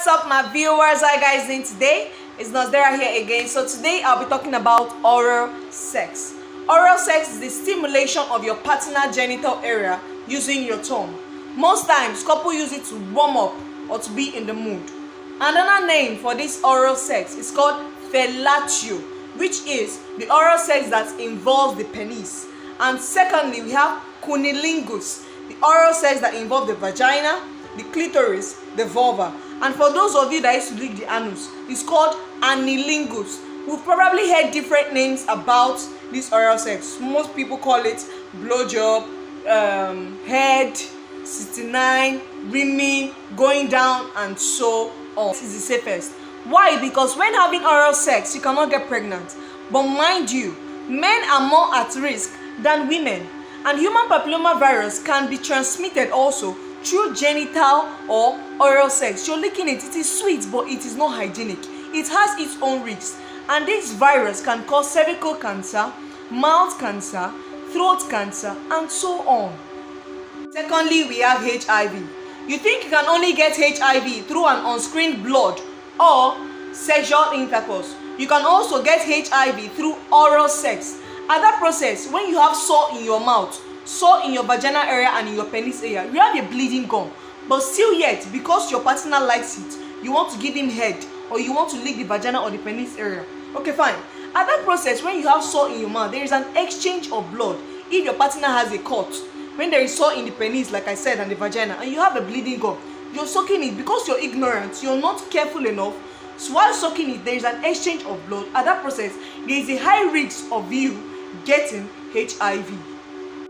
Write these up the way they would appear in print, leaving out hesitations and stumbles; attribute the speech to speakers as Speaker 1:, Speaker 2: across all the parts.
Speaker 1: What's up, my viewers? How you guys doing today? It's Nasdera here again. So today I'll be talking about oral sex. Oral sex is the stimulation of your partner genital area using your tongue. Most times couples use it to warm up or to be in the mood. Another name for this oral sex is called fellatio, which is the oral sex that involves the penis. And secondly, we have cunnilingus, the oral sex that involves the vagina, the clitoris, the vulva. And for those of you that used to lick the anus, it's called anilingus. We've probably heard different names about this oral sex. Most people call it blowjob, head, 69, rimming, going down, and so on. This is the safest. Why? Because when having oral sex, you cannot get pregnant. But mind you, men are more at risk than women. And human papilloma virus can be transmitted also through genital or oral sex. You're licking it, it is sweet, but it is not hygienic. It has its own risks. And this virus can cause cervical cancer, mouth cancer, throat cancer, and so on. Secondly, we have HIV. You think you can only get HIV through an unscreened blood or sexual intercourse. You can also get HIV through oral sex. At that process, when you have sore in your mouth, sore in your vaginal area and in your penis area, you have a bleeding gum. But still yet, because your partner likes it, you want to give him head or you want to lick the vagina or the penis area. Okay, fine. At that process, when you have sore in your mouth, there is an exchange of blood. If your partner has a cut, when there is sore in the penis, like I said, and the vagina, and you have a bleeding gum, you're soaking it because you're ignorant, you're not careful enough. So while soaking it, there is an exchange of blood. At that process, there is a high risk of you getting HIV.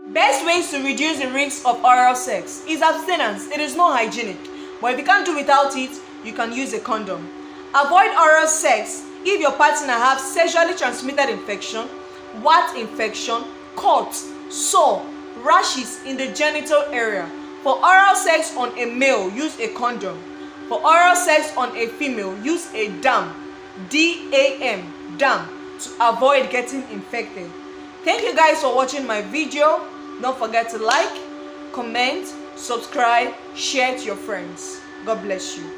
Speaker 1: Best ways to reduce the risk of oral sex is abstinence. It is not hygienic, but if you can't do without it, you can use a condom. Avoid oral sex if your partner has sexually transmitted infection, wart infection, cuts, sore, rashes in the genital area. For oral sex on a male, use a condom. For oral sex on a female, use a dam, D-A-M, dam, to avoid getting infected. Thank you guys for watching my video. Don't forget to like, comment, subscribe, share to your friends. God bless you.